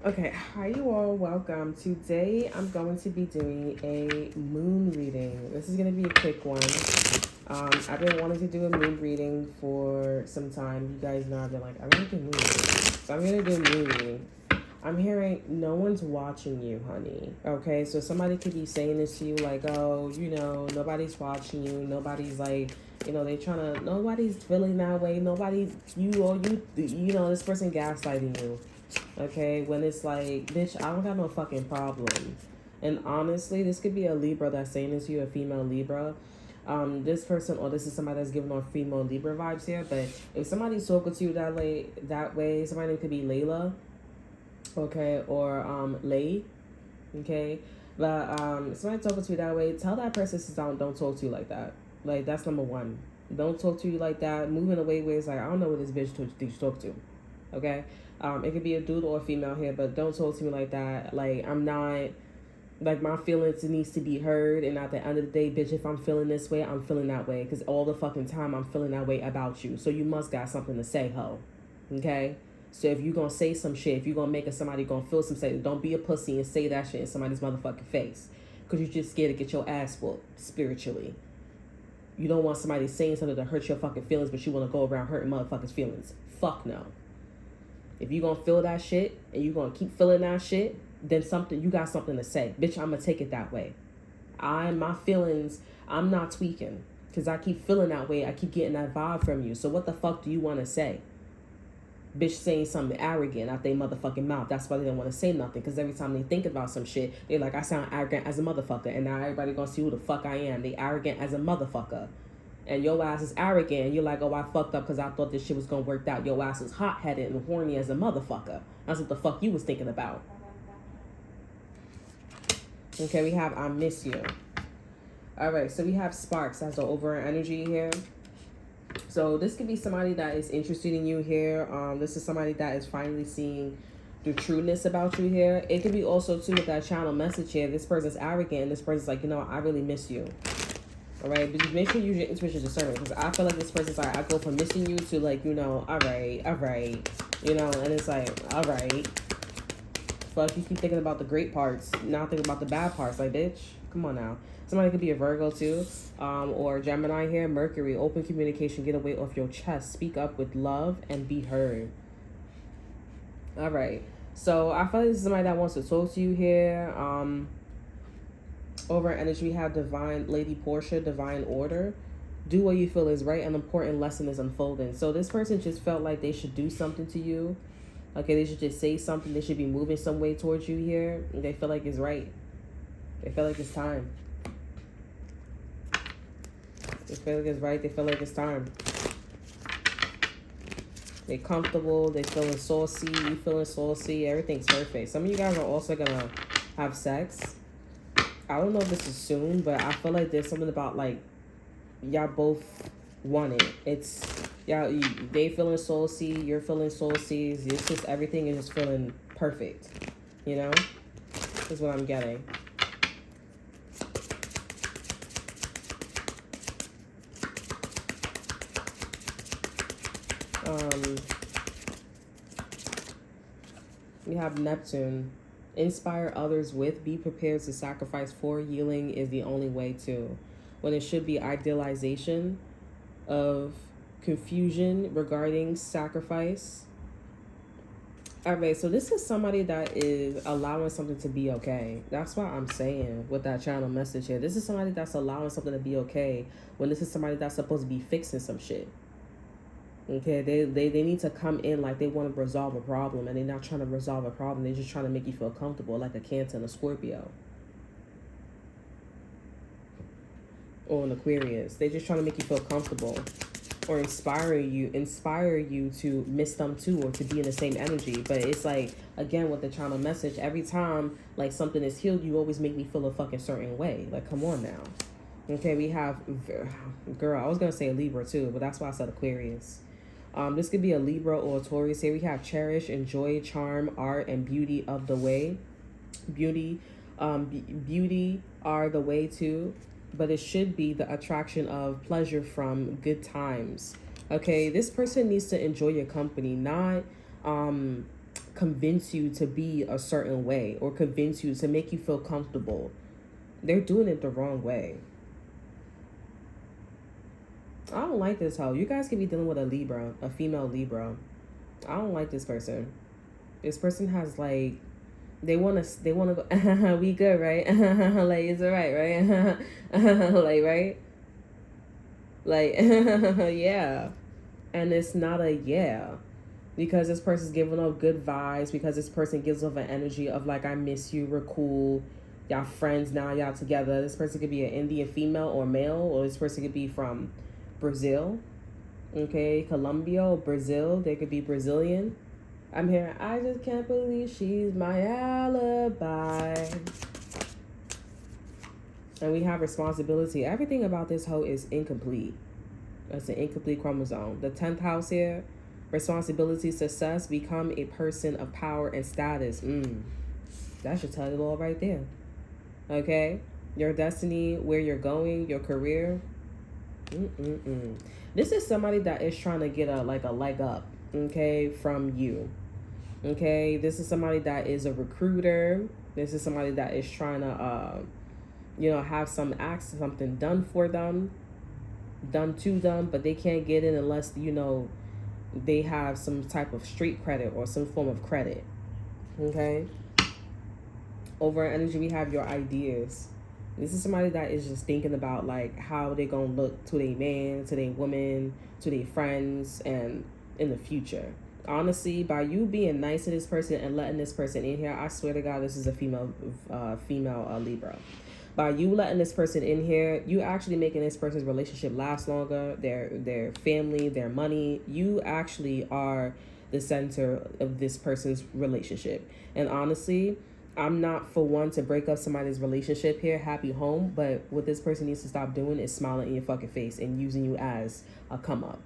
Okay, hi you all, welcome. Today I'm going to be doing a moon reading. This is going to be a quick one. I've been wanting to do a moon reading for some time. You guys know I've been like, I really do moon reading. So I'm going to do a moon reading. I'm hearing no one's watching you, honey. Okay, so somebody could be saying this to you like, oh, nobody's watching you. Nobody's like, they trying to, nobody's feeling that way. Nobody, this person gaslighting you. Okay, when it's like, bitch, I don't got no fucking problem. And honestly, this could be a Libra that's saying this to you, a female Libra. This person, or this is somebody that's giving off female Libra vibes here. But if somebody's talking to you that way, somebody could be Layla, okay, or Lay, okay. But somebody talking to you that way, tell that person to don't talk to you like that. Like, that's number one. Don't talk to you like that. Moving away where it's like, I don't know what this bitch talk to. Okay? It could be a dude or a female here, but don't talk to me like that. Like, I'm not, like, my feelings needs to be heard. And at the end of the day, bitch, if I'm feeling this way, I'm feeling that way. Because all the fucking time I'm feeling that way about you. So you must got something to say, ho. Okay? So if you gonna say some shit, if you gonna make somebody gonna feel some shit, don't be a pussy and say that shit in somebody's motherfucking face. Because you're just scared to get your ass whooped spiritually. You don't want somebody saying something to hurt your fucking feelings, but you want to go around hurting motherfuckers' feelings. Fuck no. If you gonna feel that shit and you gonna keep feeling that shit, then you got something to say. Bitch, I'm gonna take it that way. My feelings, I'm not tweaking. Because I keep feeling that way. I keep getting that vibe from you. So what the fuck do you want to say? Bitch saying something arrogant out their motherfucking mouth. That's why they don't want to say nothing. Because every time they think about some shit, they're like, I sound arrogant as a motherfucker. And now everybody gonna see who the fuck I am. They arrogant as a motherfucker. And your ass is arrogant. And you're like, oh, I fucked up because I thought this shit was gonna work out. Your ass is hot-headed and horny as a motherfucker. That's what the fuck you was thinking about. Okay, we have I miss you. All right, so we have sparks. That's the overall energy here. So this could be somebody that is interested in you here. This is somebody that is finally seeing the trueness about you here. It could be also too with that channel message here. This person's arrogant and this person's like, I really miss you. All right, but just make sure you use your intuition discernment, because I feel like this person's like, I go from missing you to like, all right, and it's like, all right. Fuck, you keep thinking about the great parts, not thinking about the bad parts. Like, bitch, come on now. Somebody could be a Virgo too, or Gemini here. Mercury, open communication, get a weight off your chest. Speak up with love and be heard. All right. So I feel like this is somebody that wants to talk to you here. Over energy, we have divine Lady Portia, divine order. Do what you feel is right. An important lesson is unfolding. So this person just felt like they should do something to you. Okay, they should just say something. They should be moving some way towards you here. They feel like it's right. They feel like it's time. They feel like it's right. They feel like it's time. They comfortable. They feeling saucy. You feeling saucy. Everything's perfect. Some of you guys are also going to have sex. I don't know if this is soon, but I feel like there's something about like y'all both want it. It's y'all, they feeling saucy. You're feeling saucy. It's just everything is just feeling perfect. Is what I'm getting. We have Neptune. Inspire others with, be prepared to sacrifice for. Yielding is the only way to. When it should be idealization of confusion regarding sacrifice. All right, so this is somebody that is allowing something to be okay. That's what I'm saying with that channel message here. This is somebody that's allowing something to be okay when this is somebody that's supposed to be fixing some shit. Okay, they need to come in like they want to resolve a problem, and they're not trying to resolve a problem. They're just trying to make you feel comfortable, like a Cancer and a Scorpio. Or an Aquarius. They're just trying to make you feel comfortable. Or inspire you to miss them too, or to be in the same energy. But it's like, again, with the channel message, every time like something is healed, you always make me feel a fucking certain way. Like, come on now. Okay, we have, girl, I was going to say a Libra too, but that's why I said Aquarius. This could be a Libra or a Taurus. Here we have cherish, enjoy, charm, art, and beauty of the way. Beauty are the way too, but it should be the attraction of pleasure from good times. Okay, this person needs to enjoy your company, not convince you to be a certain way or convince you to make you feel comfortable. They're doing it the wrong way. I don't like this hoe. You guys could be dealing with a Libra, a female Libra. I don't like this person. This person has like, they wanna go. We good, right? Like, it's alright, right? Like, right? Like, yeah. And it's not a yeah, because this person's giving off good vibes, because this person gives off an energy of like, I miss you, we're cool, y'all friends now, y'all together. This person could be an Indian female or male, or this person could be from Brazil, okay, Colombia or Brazil. They could be Brazilian. I'm here. I just can't believe she's my alibi. And we have responsibility. Everything about this hoe is incomplete. That's an incomplete chromosome. The 10th house here, responsibility, success, become a person of power and status. That should tell it all right there. Okay? Your destiny, where you're going, your career. This is somebody that is trying to get a leg up, okay, from you. Okay? This is somebody that is a recruiter. This is somebody that is trying to, have something done for them, done to them, but they can't get in unless, they have some type of street credit or some form of credit. Okay? Over energy, we have your ideas. This is somebody that is just thinking about like how they gonna look to their man, to their woman, to their friends, and in the future. Honestly, by you being nice to this person and letting this person in here, I swear to God, this is a female Libra. By you letting this person in here, you actually making this person's relationship last longer, their family, their money. You actually are the center of this person's relationship. And honestly, I'm not for one to break up somebody's relationship here, happy home, but what this person needs to stop doing is smiling in your fucking face and using you as a come up.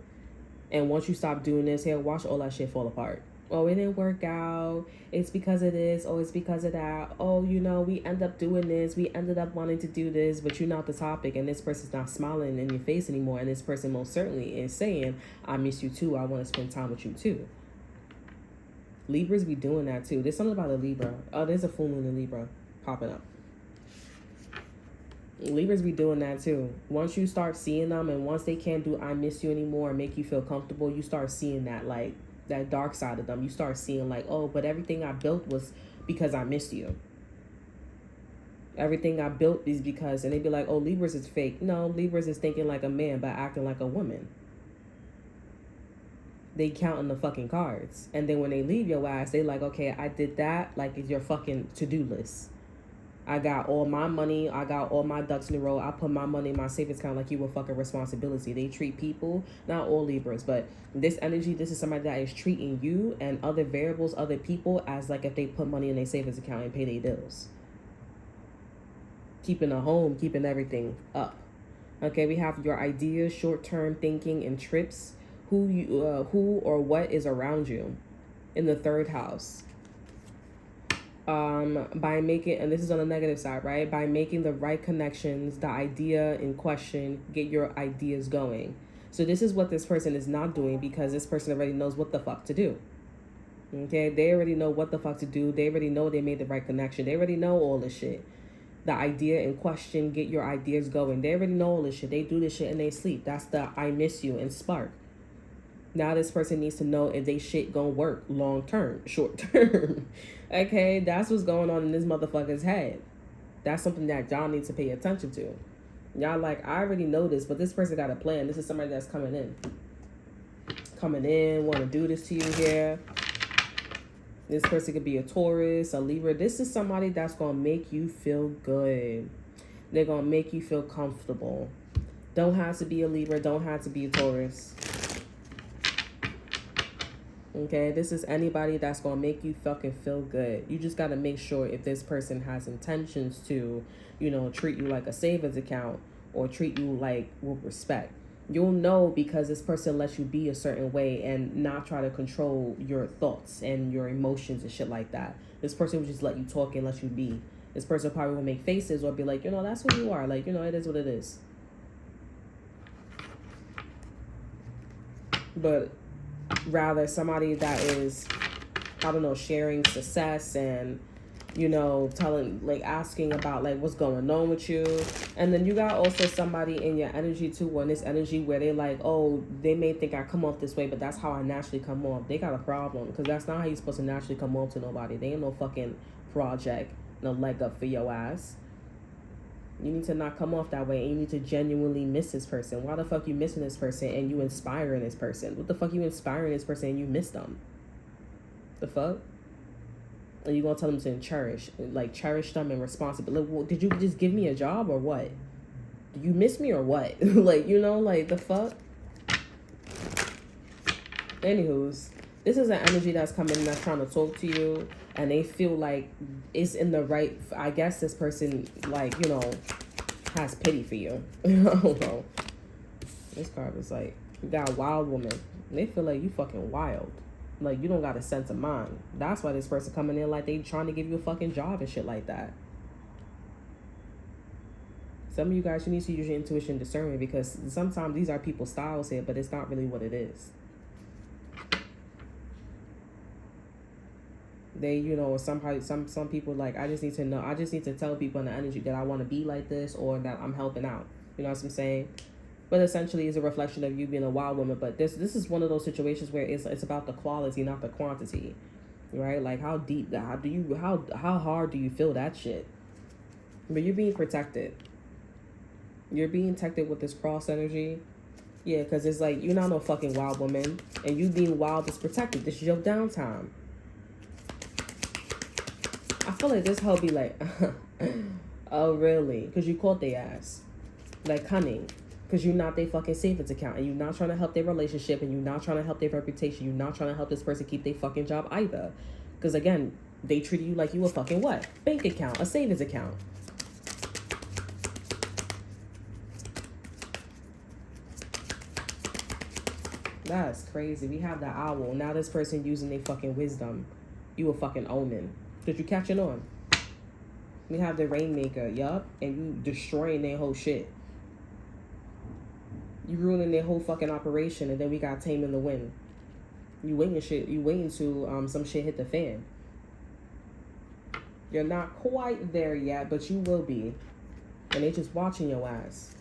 And once you stop doing this here, watch all that shit fall apart. Oh, it didn't work out. It's because of this. Oh, it's because of that. Oh, we end up doing this. We ended up wanting to do this, but you're not the topic. And this person's not smiling in your face anymore. And this person most certainly is saying, I miss you too. I want to spend time with you too. Libras be doing that too. There's something about a Libra. Oh, there's a full moon in Libra popping up. Libras be doing that too. Once you start seeing them, and once they can't do I miss you anymore and make you feel comfortable, you start seeing that like that dark side of them. You start seeing like, oh, but everything I built was because I missed you. Everything I built is because, and they be like, oh, Libras is fake. No, Libras is thinking like a man but acting like a woman. They counting the fucking cards. And then when they leave your ass, they like, okay, I did that. Like, it's your fucking to-do list. I got all my money. I got all my ducks in a row. I put my money in my savings account like you a fucking responsibility. They treat people, not all Libras, but this energy, this is somebody that is treating you and other variables, other people, as like if they put money in their savings account and pay their bills. Keeping a home, keeping everything up. Okay, we have your ideas, short-term thinking, and trips. Who or what is around you in the 3rd house. By making, and this is on the negative side, right? By making the right connections, the idea in question, get your ideas going. So this is what this person is not doing, because this person already knows what the fuck to do. Okay, they already know what the fuck to do. They already know they made the right connection. They already know all this shit. The idea in question, get your ideas going. They already know all this shit. They do this shit in their sleep. That's the I miss you and spark. Now this person needs to know if they shit gonna work long term, short term. Okay, that's what's going on in this motherfucker's head. That's something that y'all need to pay attention to. Y'all like, I already know this, but this person got a plan. This is somebody that's coming in. Want to do this to you here. This person could be a Taurus, a Libra. This is somebody that's going to make you feel good. They're going to make you feel comfortable. Don't have to be a Libra. Don't have to be a Taurus. Okay, this is anybody that's going to make you fucking feel good. You just got to make sure if this person has intentions to, treat you like a savings account or treat you like with respect. You'll know because this person lets you be a certain way and not try to control your thoughts and your emotions and shit like that. This person will just let you talk and let you be. This person probably will make faces or be like, that's who you are. Like, it is what it is. But rather somebody that is I don't know, sharing success and, you know, telling, like, asking about, like, what's going on with you. And then you got also somebody in your energy, too, or in this energy where they like, oh, they may think I come off this way, but that's how I naturally come off. They got a problem, because that's not how you're supposed to naturally come off to nobody. They ain't no fucking project, no leg up for your ass. You need to not come off that way, and you need to genuinely miss this person. Why the fuck you missing this person and you inspiring this person? What the fuck you inspiring this person and you miss them? The fuck? And you gonna tell them to cherish them and responsibility. Like, well, did you just give me a job or what? Do you miss me or what? Like, you know, like, the fuck? Anywho's, this is an energy that's coming in that's trying to talk to you, and they feel like it's in the right, I guess this person, like, you know, has pity for you. I don't know. This card is like, you got a wild woman. And they feel like you fucking wild. Like, you don't got a sense of mind. That's why this person coming in like they trying to give you a fucking job and shit like that. Some of you guys, you need to use your intuition discernment, because sometimes these are people's styles here, but it's not really what it is. They, you know, some people like, I just need to know, I just need to tell people in the energy that I want to be like this, or that I'm helping out. You know what I'm saying? But essentially, it's a reflection of you being a wild woman. But this is one of those situations where it's about the quality, not the quantity, right? Like, how deep, how hard do you feel that shit? But you're being protected. You're being protected with this cross energy. Yeah, because it's like, you're not no fucking wild woman, and you being wild is protected. This is your downtime. I feel like this hoe be like, oh, really? Because you caught their ass. Like, cunning. Because you're not their fucking savings account, and you're not trying to help their relationship, and you're not trying to help their reputation. You're not trying to help this person keep their fucking job either. Because, again, they treated you like you a fucking what? Bank account, a savings account. That's crazy. We have the owl. Now this person using their fucking wisdom. You a fucking omen. Did you catch it on? We have the rainmaker, yup, and you destroying their whole shit. You ruining their whole fucking operation, and then we got tame in the wind. You waiting to some shit hit the fan. You're not quite there yet, but you will be. And they just watching your ass.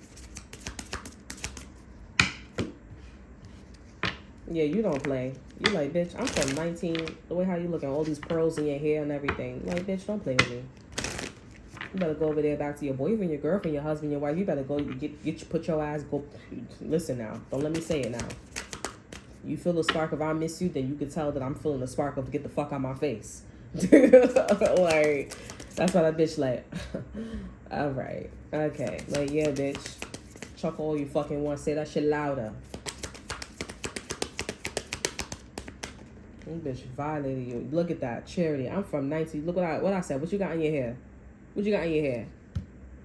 Yeah, you don't play. You like, bitch, I'm from 19. The way how you looking, all these pearls in your hair and everything. Like, bitch, don't play with me. You better go over there back to your boyfriend, your girlfriend, your husband, your wife. You better go put your ass, go. Listen now. Don't let me say it now. You feel the spark of I miss you, then you can tell that I'm feeling the spark of get the fuck out my face. Like, that's why that bitch like, all right. Okay. Like, yeah, bitch. Chuck all you fucking want. Say that shit louder. This bitch violated you. Look at that. Charity. I'm from 19. Look what I said. What you got in your hair? What you got in your hair?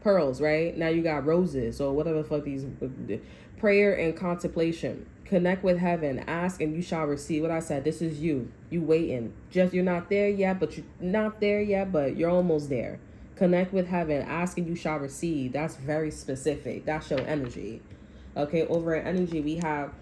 Pearls, right? Now you got roses or whatever the fuck these. Prayer and contemplation. Connect with heaven. Ask and you shall receive. What I said. This is you. You waiting. Just you're not there yet, but you're almost there. Connect with heaven. Ask and you shall receive. That's very specific. That's your energy. Okay. Over in energy, we have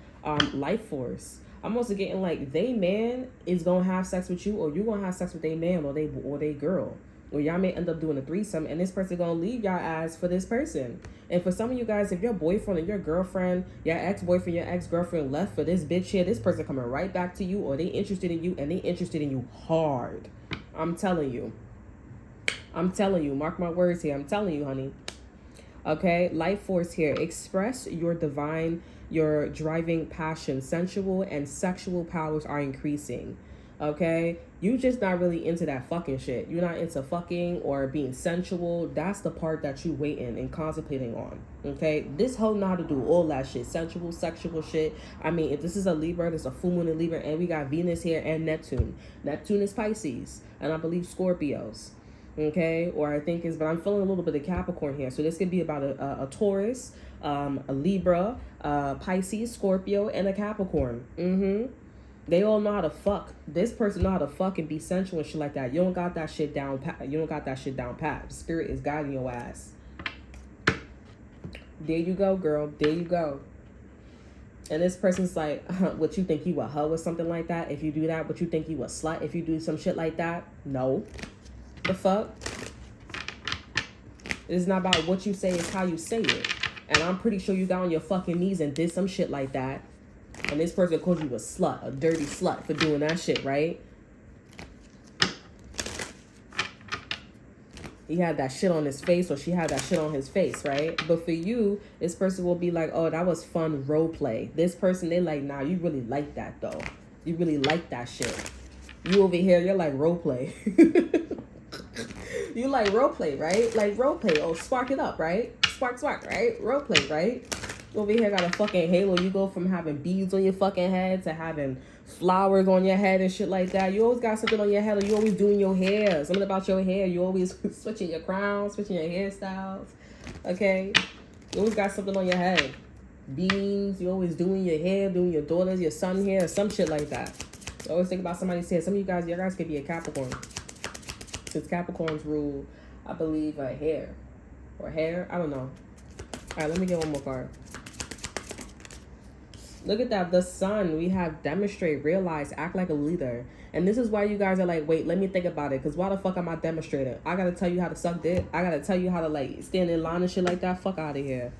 life force. I'm also getting like they man is gonna have sex with you, or you gonna have sex with they man or they girl. Or y'all may end up doing a threesome, and this person gonna leave y'all ass for this person. And for some of you guys, if your boyfriend or your girlfriend, your ex-boyfriend, your ex-girlfriend left for this bitch here, this person coming right back to you, or they interested in you, and they interested in you hard. I'm telling you. Mark my words here. I'm telling you, honey. Okay, life force here. Express your driving passion. Sensual and sexual powers are increasing. Okay, you just not really into that fucking shit. You're not into fucking or being sensual. That's the part that you waiting and contemplating on. Okay, this hoe know how to do all that shit. Sensual, sexual shit. I mean, if this is a Libra, there's a full moon in Libra, and we got Venus here and Neptune. Neptune is Pisces, and I believe Scorpios. Okay, or I think is, but I'm feeling a little bit of Capricorn here. So this could be about a Taurus, a Libra, Pisces, Scorpio, and a Capricorn. They all know how to fuck. This person know how to fuck and be sensual and shit like that. You don't got that shit down pat. You don't got that shit down pat. Spirit is guiding your ass. There you go, girl. There you go. And this person's like, what, you think you a hoe or something like that? If you do that, what, you think you a slut if you do some shit like that? No. The fuck? It's not about what you say, it's how you say it. And I'm pretty sure you got on your fucking knees and did some shit like that. And this person called you a slut, a dirty slut for doing that shit, right? He had that shit on his face, or she had that shit on his face, right? But for you, this person will be like, oh, that was fun role play. This person, they like, nah, you really like that though. You really like that shit. You over here, you're like role play. You like role play, right? Like role play. Oh, spark it up, right? Spark, right? Role play, right? Over here got a fucking halo. You go from having beads on your fucking head to having flowers on your head and shit like that. You always got something on your head, or you always doing your hair. Something about your hair. You always switching your crown, switching your hairstyles. Okay? You always got something on your head. Beans. You always doing your hair, doing your daughter's, your son hair, some shit like that. You always think about somebody's hair. Some of you guys could be a Capricorn. Since Capricorns rule, I believe, hair. Or hair. I don't know. Alright, let me get one more card. Look at that. The sun. We have demonstrate, realize, act like a leader. And this is why you guys are like, wait, let me think about it. Because why the fuck am I demonstrating? I got to tell you how to suck dick. I got to tell you how to like stand in line and shit like that. Fuck out of here.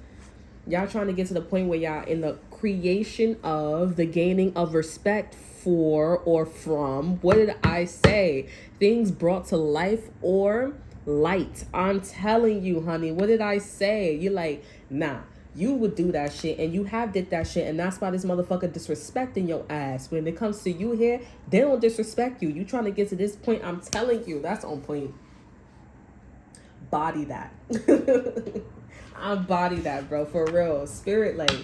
Y'all trying to get to the point where y'all in the creation of the gaining of respect for or from. What did I say? Things brought to life or light. I'm telling you, honey. What did I say? You're like, nah. You would do that shit, and you have did that shit, and that's why this motherfucker disrespecting your ass. When it comes to you here, they don't disrespect you. You trying to get to this point, I'm telling you, that's on point. Body that. I body that, bro, for real. Spirit, like,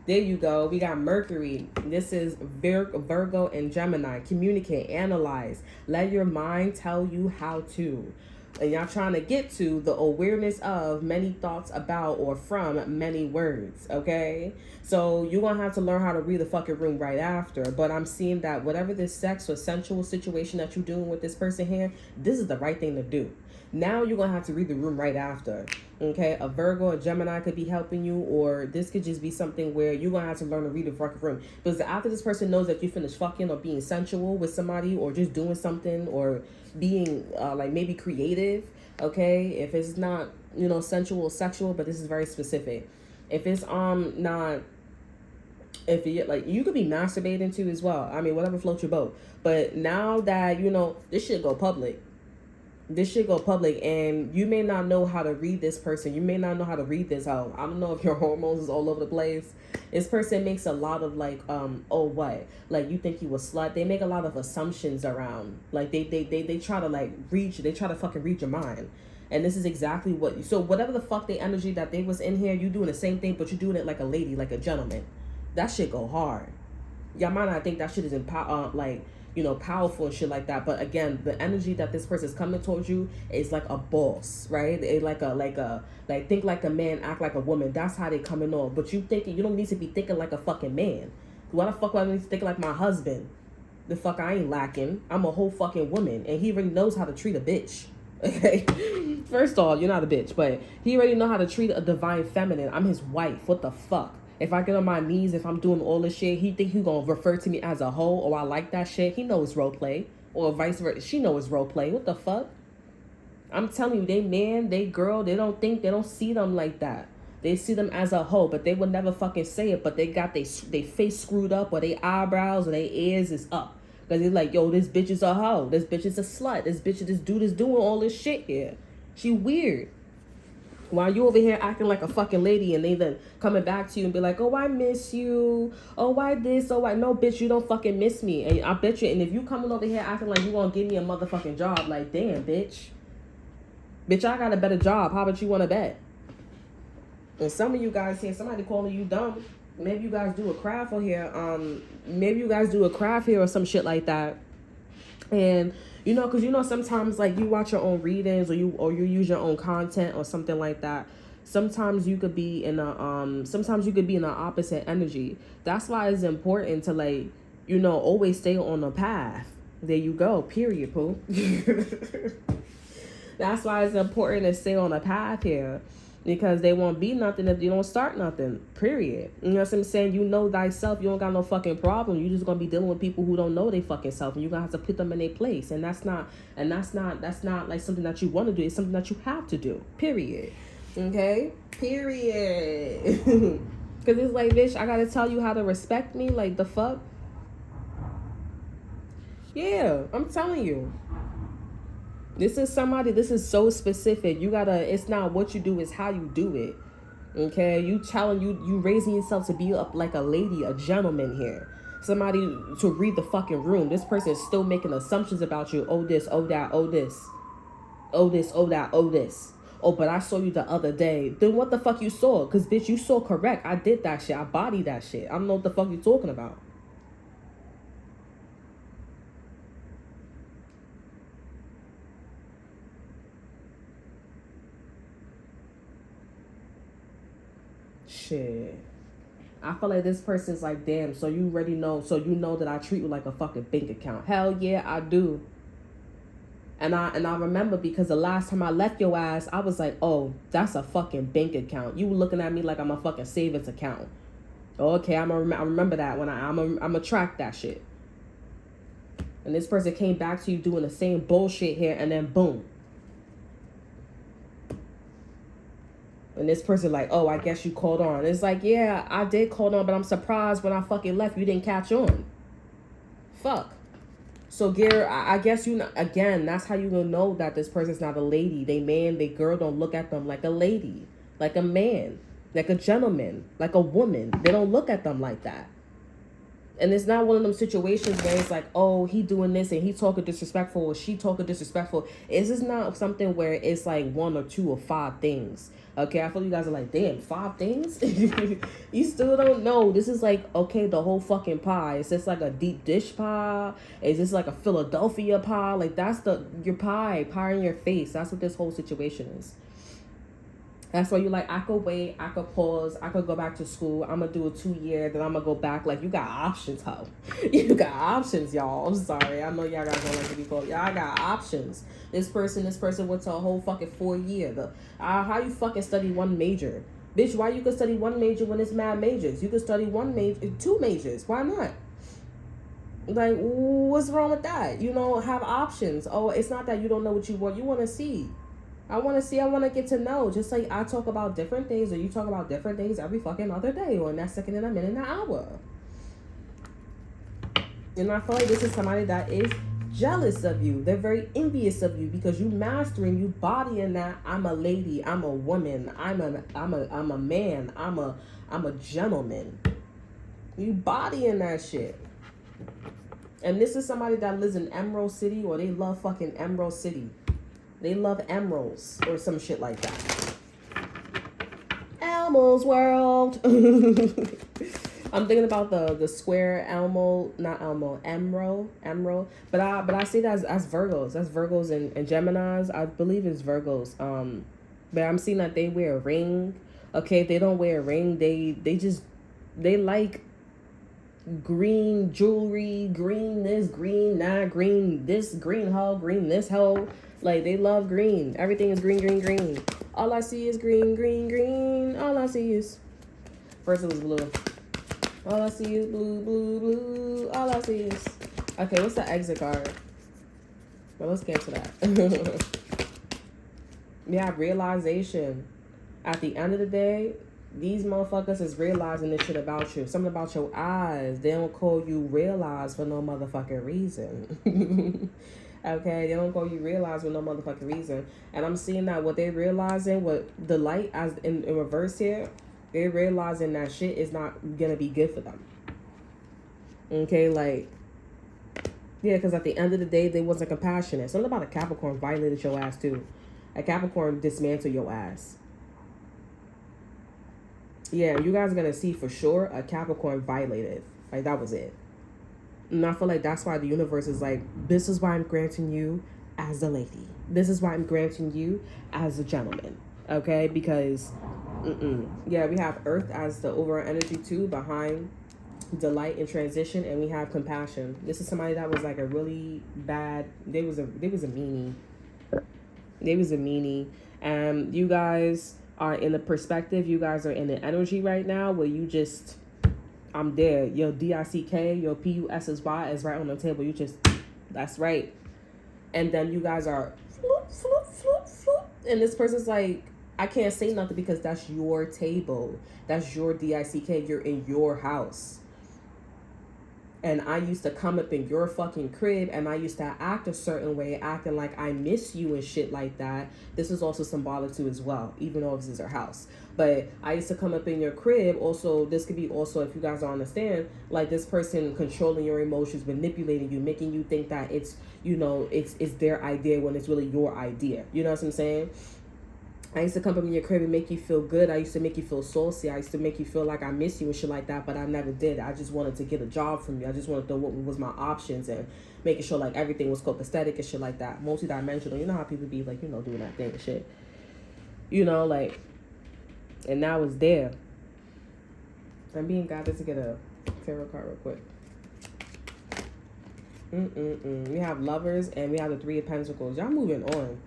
there you go. We got Mercury. This is Virgo and Gemini. Communicate, analyze. Let your mind tell you how to. And y'all trying to get to the awareness of many thoughts about or from many words, okay? So you're going to have to learn how to read the fucking room right after. But I'm seeing that whatever this sex or sensual situation that you're doing with this person here, this is the right thing to do. Now you're going to have to read the room right after, okay? A Virgo or Gemini could be helping you, or this could just be something where you're going to have to learn to read the fucking room. Because after this person knows that you finished fucking or being sensual with somebody or just doing something or being like maybe creative, okay? If it's not, you know, sensual, sexual, but this is very specific. If it's not, if you like, you could be masturbating too as well. I mean, whatever floats your boat. But now that, you know, this shit go public. This shit go public, and you may not know how to read this person. You may not know how to read this hoe. I don't know if your hormones is all over the place. This person makes a lot of like, oh what? Like, you think you a slut? They make a lot of assumptions around. Like they try to like reach. They try to fucking read your mind. And this is exactly what. So whatever the fuck the energy that they was in here, you doing the same thing, but you doing it like a lady, like a gentleman. That shit go hard. Y'all might not think that shit is like, you know, powerful and shit like that. But again, the energy that this person is coming towards you is like a boss, right? They like think like a man, act like a woman. That's how they coming off. But you don't need to be thinking like a fucking man. Why the fuck would I need to think like my husband? The fuck, I ain't lacking. I'm a whole fucking woman, and he already knows how to treat a bitch. Okay, first off, you're not a bitch, but he already know how to treat a divine feminine. I'm his wife. What the fuck? If I get on my knees, if I'm doing all this shit, he think he gonna refer to me as a hoe, or I like that shit. He knows role play, or vice versa. She knows role play. What the fuck? I'm telling you, they man, they girl, they don't see them like that. They see them as a hoe, but they would never fucking say it. But they got they face screwed up, or their eyebrows, or their ears is up. Because they're like, yo, this bitch is a hoe. This bitch is a slut. This dude is doing all this shit here. She weird. While you over here acting like a fucking lady, and they then coming back to you and be like, oh, I miss you. Oh, why this? Oh, why? No, bitch, you don't fucking miss me. And I bet you, and if you coming over here acting like you gonna give me a motherfucking job, like, damn, bitch. Bitch, I got a better job. How about you want to bet? And some of you guys here, somebody calling you dumb. Maybe you guys do a craft on here. Maybe you guys do a craft here or some shit like that. And you know, because you know, sometimes like you watch your own readings, or you use your own content or something like that. Sometimes you could be in an opposite energy. That's why it's important to, like, you know, always stay on the path. There you go. Period, poo. That's why it's important to stay on a path here. Because they won't be nothing if you don't start nothing. Period. You know what I'm saying? You know thyself. You don't got no fucking problem. You just gonna be dealing with people who don't know they fucking self, and you're gonna have to put them in their place. And that's not like something that you want to do. It's something that you have to do. Period. Okay? Period. Cause it's like, bitch, I gotta tell you how to respect me. Like, the fuck? Yeah, I'm telling you. This is so specific. You gotta, it's not what you do, it's how you do it. Okay? You raising yourself to be up like a lady, a gentleman here. Somebody to read the fucking room. This person is still making assumptions about you. Oh, this, oh, that, oh, this. Oh, this, oh, that, oh, this. Oh, but I saw you the other day. Then what the fuck you saw? Because, bitch, you saw correct. I did that shit. I bodied that shit. I don't know what the fuck you talking about. Shit. I feel like this person's like, damn, so you already know, so you know that I treat you like a fucking bank account. Hell yeah, I do. And I remember, because the last time I left your ass, I was like, oh, that's a fucking bank account. You were looking at me like I'm a fucking savings account. Okay, I remember that when I'm track that shit. And this person came back to you doing the same bullshit here, and then boom. And this person like, oh, I guess you called on. It's like, yeah, I did call on, but I'm surprised when I fucking left, you didn't catch on. Fuck. So, Gary, I guess you, again, that's how you gonna know that this person's not a lady. They girl don't look at them like a lady, like a man, like a gentleman, like a woman. They don't look at them like that. And it's not one of them situations where it's like, oh, he doing this and he talking disrespectful or she talking disrespectful. It's just not something where it's like one or two or five things. Okay, I feel you guys are like, damn, 5 things? You still don't know. This is like, okay, the whole fucking pie. Is this like a deep dish pie? Is this like a Philadelphia pie? Like, that's your pie in your face. That's what this whole situation is. That's why you like, I could wait, I could pause, I could go back to school, I'm gonna do a 2-year, then I'm gonna go back. Like, you got options, ho. You got options, y'all. I'm sorry. I know y'all guys don't like to be called. Y'all got options. This person went to a whole fucking 4-year. How you fucking study one major? Bitch, why you could study one major when it's mad majors? You could study 2 majors. Why not? Like, what's wrong with that? You know, have options. Oh, it's not that you don't know what you want. You want to see. I want to get to know. Just like I talk about different things, or you talk about different things every fucking other day, or in that second, in a minute, in an hour. And I feel like this is somebody that is jealous of you. They're very envious of you because you mastering, you bodying that. I'm a lady. I'm a woman. I'm a man. I'm a gentleman. You bodying that shit. And this is somebody that lives in Emerald City, or they love fucking Emerald City. They love emeralds or some shit like that. Elmo's World. I'm thinking about the square Elmo, not Elmo, Emerald. But I see that as Virgos. That's Virgos and Geminis. I believe it's Virgos. But I'm seeing that they wear a ring. Okay, if they don't wear a ring, they like green jewelry, green this, green that, green this, green hoe, green this hoe. Like, they love green. Everything is green, green, green. All I see is green, green, green. All I see is... First it was blue. All I see is blue, blue, blue. All I see is... Okay, what's the exit card? Well, let's get to that. Yeah, realization. At the end of the day, these motherfuckers is realizing this shit about you. Something about your eyes. They don't call you realize for no motherfucking reason. Okay, they don't call you realize for no motherfucking reason. And I'm seeing that what they realizing, what the light as in reverse here, they're realizing that shit is not gonna be good for them. Okay, like, yeah, because at the end of the day, they wasn't compassionate. Something about a Capricorn violated your ass too. A Capricorn dismantled your ass. Yeah, you guys are gonna see for sure a Capricorn violated. Like, that was it. And I feel like that's why the universe is like, this is why I'm granting you as a lady. This is why I'm granting you as a gentleman. Okay? Because, yeah, we have Earth as the overall energy too, behind delight and transition, and we have compassion. This is somebody that was like a really bad, they was a meanie. They was a meanie. You guys are in the perspective, you guys are in the energy right now where you just, I'm there. Your DICK, your PUSSY is right on the table. You just, that's right. And then you guys are, floop, floop, floop, floop. And this person's like, I can't say nothing because that's your table. That's your DICK. You're in your house. And I used to come up in your fucking crib and I used to act a certain way, acting like I miss you and shit like that. This is also symbolic too as well, even though this is our house. But I used to come up in your crib. Also, this could be also, if you guys don't understand, like this person controlling your emotions, manipulating you, making you think that it's, you know, it's their idea when it's really your idea. You know what I'm saying? I used to come up in your crib and make you feel good. I used to make you feel saucy. I used to make you feel like I miss you and shit like that, but I never did. I just wanted to get a job from you. I just wanted to know what was my options and making sure like everything was copacetic and shit like that. Multi-dimensional. You know how people be like, you know, doing that thing and shit. You know, like, and now it's there. I'm being guided to get a tarot card real quick. We have Lovers and we have the Three of Pentacles. Y'all moving on.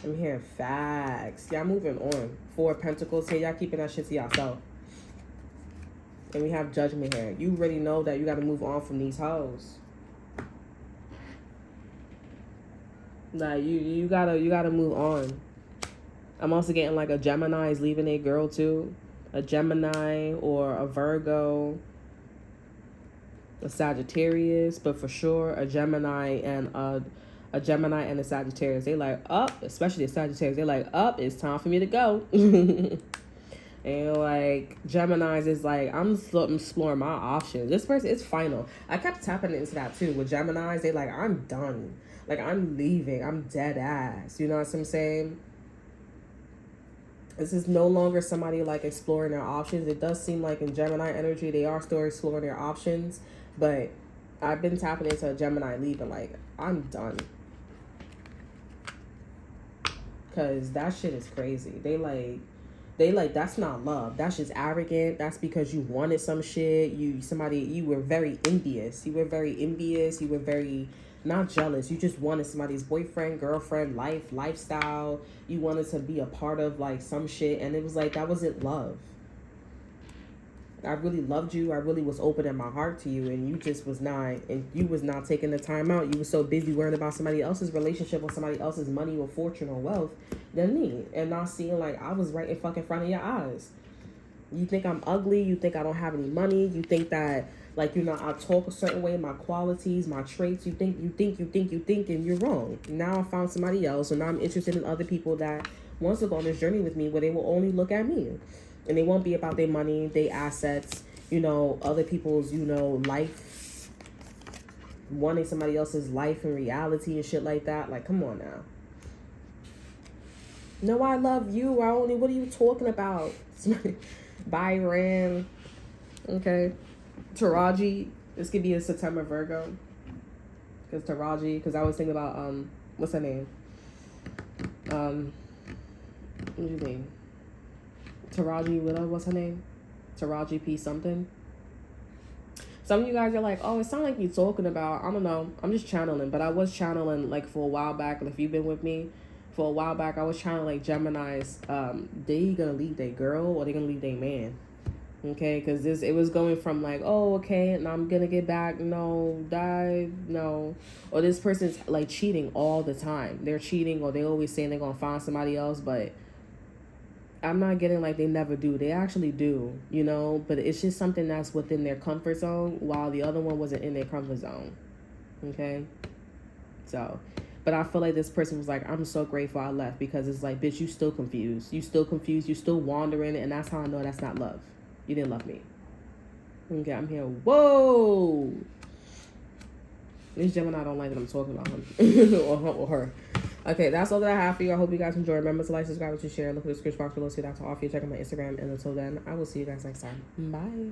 I'm hearing facts. Y'all moving on. Four of Pentacles here. Y'all keeping that shit to yourself. And we have Judgment here. You already know that you got to move on from these hoes. Like you gotta move on. I'm also getting like a Gemini is leaving a girl too. A Gemini or a Virgo. A Sagittarius, but for sure a Gemini and a Sagittarius. They like up, especially the Sagittarius. They like up. It's time for me to go. And like Geminis is like I'm exploring my options. This person is final. I kept tapping into that too with Geminis. They like I'm done. Like I'm leaving. I'm dead ass. You know what I'm saying? This is no longer somebody like exploring their options. It does seem like in Gemini energy they are still exploring their options, but I've been tapping into a Gemini leaving. Like I'm done. Cause that shit is crazy. They like that's not love. That's just arrogant. That's because you wanted some shit. You were very envious. You were very not jealous. You just wanted somebody's boyfriend, girlfriend, lifestyle. You wanted to be a part of like some shit, and it was like that wasn't love. I really loved you. I really was open in my heart to you, and you just was not. And you was not taking the time out. You was so busy worrying about somebody else's relationship or somebody else's money or fortune or wealth than me, and not seeing like I was right in fucking front of your eyes. You think I'm ugly? You think I don't have any money? You think that like you know I talk a certain way, my qualities, my traits. You think, and you're wrong. Now I found somebody else, and now I'm interested in other people that wants to go on this journey with me, where they will only look at me. And they won't be about their money, their assets, you know, other people's, you know, life, wanting somebody else's life and reality and shit like that. Like, come on now. No, I love you. What are you talking about? Byron. Okay. Taraji. This could be a September Virgo. Because I was thinking about, what's her name? What do you mean? Taraji, what's her name? Taraji P something. Some of you guys are like, oh, it sounds like you're talking about, I don't know. I'm just channeling, but I was channeling like for a while back. And if you've been with me for a while back, I was channeling like Geminis. They gonna leave their girl or they gonna leave their man. Okay, because it was going from like, oh, okay, and I'm gonna get back, no, die, no. Or this person's like cheating all the time. They're cheating or they always saying they're gonna find somebody else, but I'm not getting like they never do. They actually do, you know, but it's just something that's within their comfort zone while the other one wasn't in their comfort zone. Okay? So, but I feel like this person was like, I'm so grateful I left because it's like, bitch, you still confused. You still wandering, and that's how I know that's not love. You didn't love me. Okay, I'm here. Whoa! This Gemini don't like that I'm talking about him or her. Okay, that's all that I have for you. I hope you guys enjoy. Remember to like, subscribe, and share. Look at the description box below. See that to offer you. Check out my Instagram. And until then, I will see you guys next time. Bye.